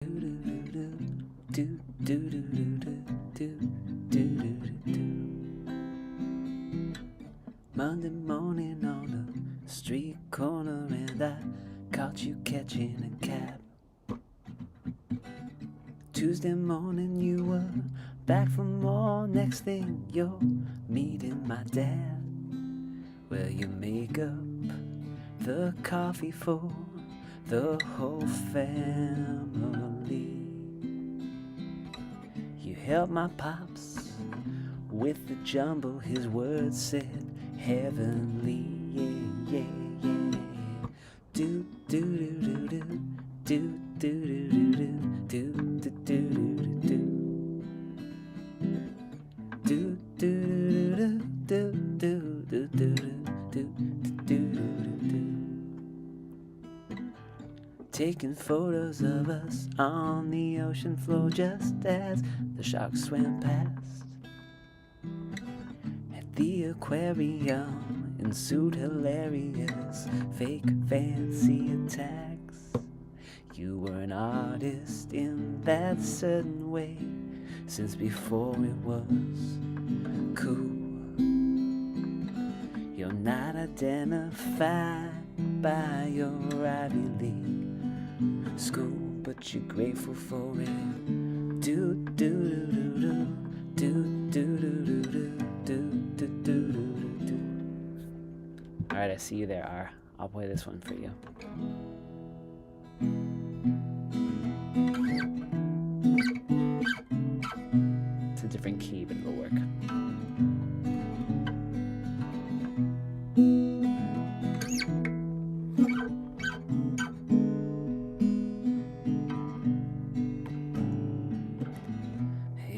Monday morning on the street corner, and I caught you catching a cab. Tuesday morning you were back for more. Next thing you're meeting my dad. Well, you make up the coffee for the whole family. You help my pops with the jumble. His words said heavenly. Yeah, yeah, yeah. Do do do do do do do do do do do do do do do do do do do do. Taking photos of us on the ocean floor just as the sharks swam past. At the aquarium ensued hilarious fake fancy attacks. You were an artist in that certain way since before it was cool. You're not identified by your Ivy League school, but you're grateful for it. Do do do do do do do do do do do do. All right, I see you there, R. I'll play this one for you. It's a different key, but it'll work.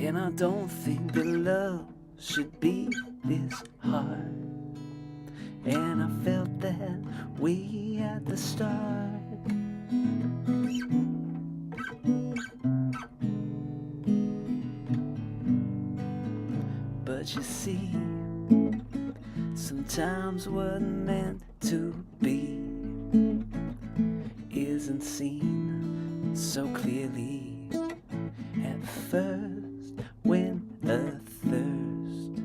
And I don't think that love should be this hard. And I felt that way at the start. But you see, sometimes what meant to be isn't seen so clearly at first. When the thirst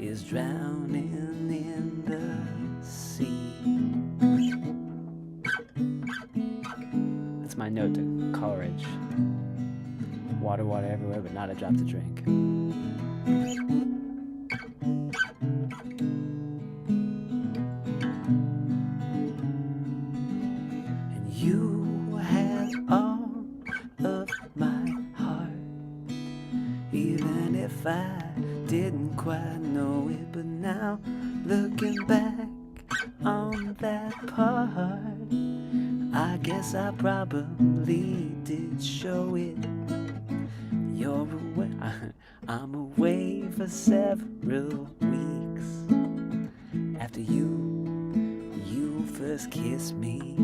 is drowning in the sea. That's my note to Coleridge. Water, water everywhere, but not a drop to drink. And you had all of my heart, even if I didn't quite know it. But now, looking back on that part, I guess I probably did show it. You're away, I'm away for several weeks. After you first kissed me,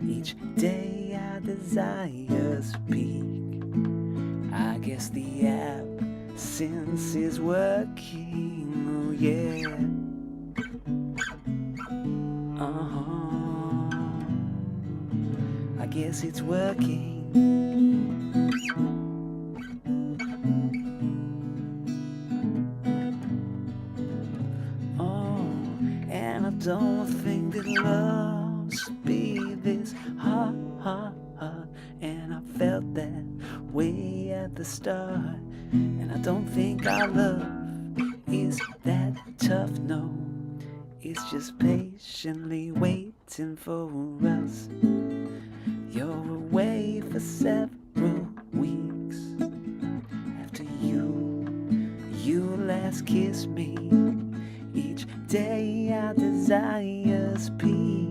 each day I desire speak. I guess the absence is working, oh yeah. I guess it's working. Oh, and I don't think that love should be this hard. And I felt that way at the start. And I don't think our love is that tough, no. It's just patiently waiting for us. You're away for several weeks. After you last kissed me, each day our desires peak.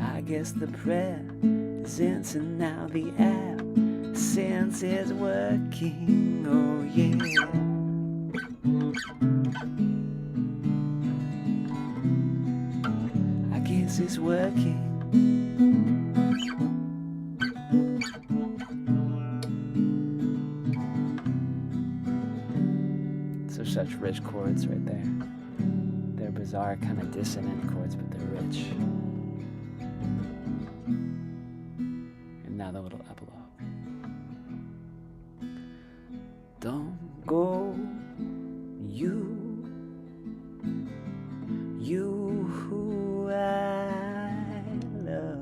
I guess the presence and now the absence is working, oh yeah. I guess it's working. So such rich chords right there. They're bizarre, kind of dissonant chords, but they're rich. And now the little Don't go, you who I love.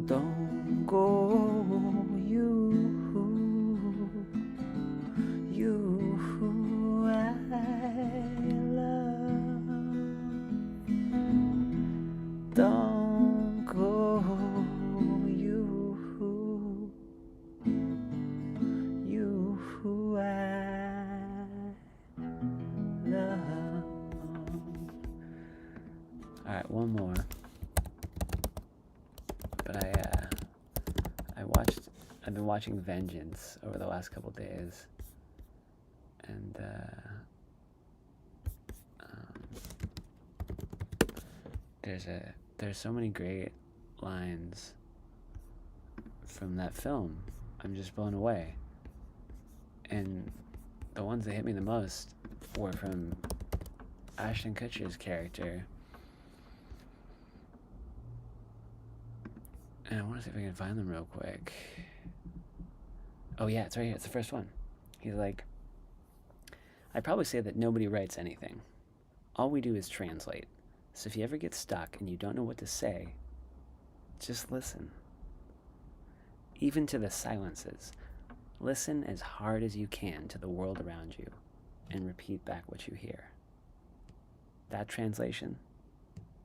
Don't go, you who I love. Don't go, you who I love. All right, one more. But I've been watching Vengeance over the last couple days, and there's so many great lines from that film. I'm just blown away. And the ones that hit me the most were from Ashton Kutcher's character. And I want to see if I can find them real quick. Oh yeah, it's right here. It's the first one. He's like, I'd probably say that nobody writes anything. All we do is translate. So if you ever get stuck and you don't know what to say, just listen. Even to the silences. Listen as hard as you can to the world around you and repeat back what you hear. That translation,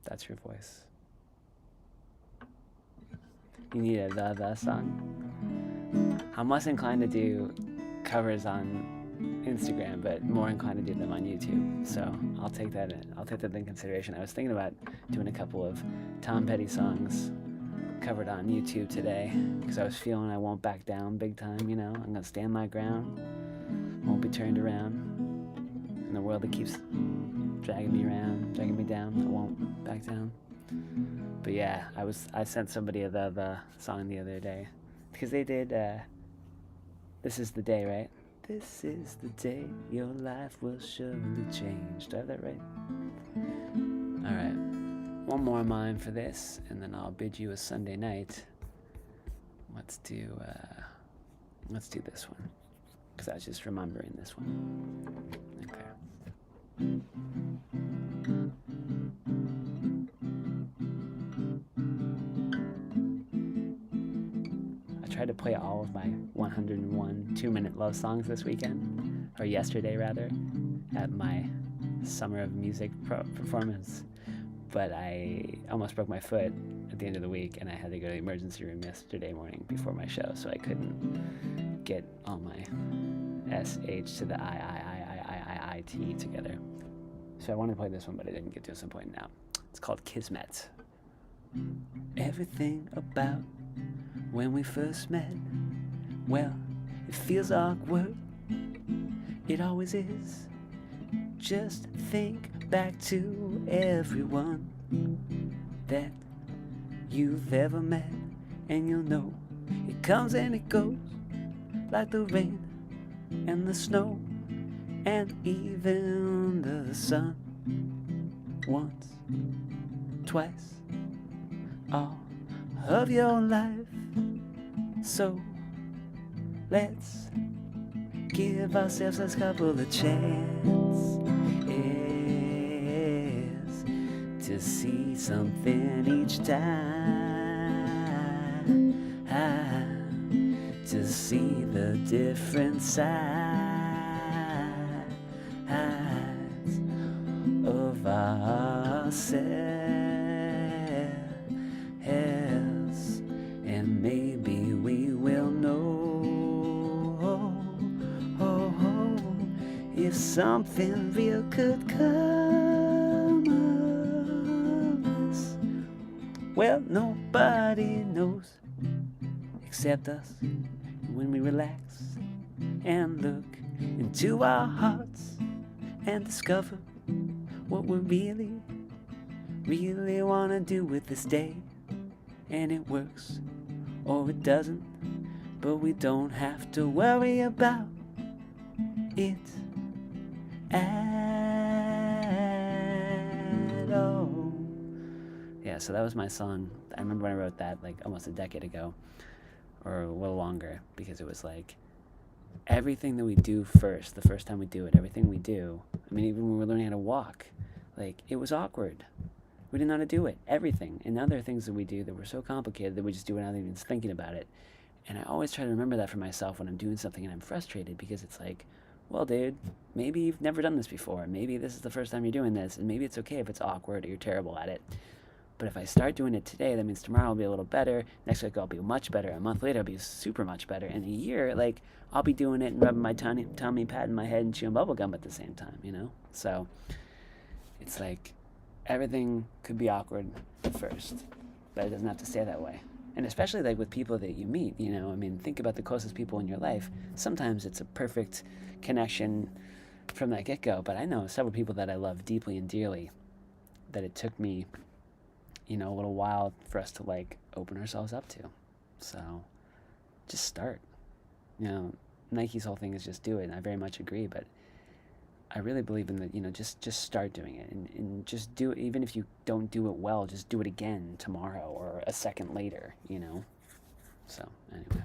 that's your voice. You need a the song? I'm less inclined to do covers on Instagram, but more inclined to do them on YouTube. So I'll take that into consideration. I was thinking about doing a couple of Tom Petty songs covered on YouTube today, because I was feeling I won't back down big time, you know. I'm gonna stand my ground, won't be turned around. In the world that keeps dragging me down, I won't back down. But yeah, I sent somebody the song the other day, because they did This Is the Day, right? This is the day your life will surely change. Do I have that right? Alright, one more of mine for this, and then I'll bid you a Sunday night. Let's do this one, because I was just remembering this one. Okay. I tried to play all of my 101 2-minute love songs this weekend, or yesterday rather, at my Summer of Music performance, but I almost broke my foot at the end of the week, and I had to go to the emergency room yesterday morning before my show, so I couldn't get all my SH to the I-T together. So I wanted to play this one, but I didn't get to at some point now. It's called Kismet. Everything about when we first met, well, it feels awkward. It always is. Just think back to everyone that you've ever met, and you'll know it comes and it goes, like the rain and the snow and even the sun. Once, twice, all of your life. So let's give ourselves a couple of chances to see something each time, to see the different sides of ourselves, and maybe we will know if something real could come of this. Well, nobody knows except us when we relax and look into our hearts and discover what we really want to do with this day. And it works or it doesn't, but we don't have to worry about it at all. Yeah, so that was my song. I remember when I wrote that like almost a decade ago, or a little longer, because it was like everything that we do first, the first time we do it, everything we do. I mean, even when we were learning how to walk, like it was awkward. We didn't know how to do it, everything. And now there are things that we do that were so complicated that we just do it without even thinking about it. And I always try to remember that for myself when I'm doing something and I'm frustrated, because it's like, well, dude, maybe you've never done this before. Maybe this is the first time you're doing this, and maybe it's okay if it's awkward or you're terrible at it. But if I start doing it today, that means tomorrow I'll be a little better. Next week I'll be much better. A month later I'll be super much better. In a year, like I'll be doing it and rubbing my tummy, patting my head, and chewing bubble gum at the same time. You know. So it's like everything could be awkward at first, but it doesn't have to stay that way. And especially like with people that you meet. You know, I mean, think about the closest people in your life. Sometimes it's a perfect connection from that get-go. But I know several people that I love deeply and dearly that it took me, you know, a little while for us to like open ourselves up to. So just start. You know, Nike's whole thing is just do it, and I very much agree, but I really believe in that, you know, just start doing it, and just do it. Even if you don't do it well, just do it again tomorrow or a second later, you know. So anyway.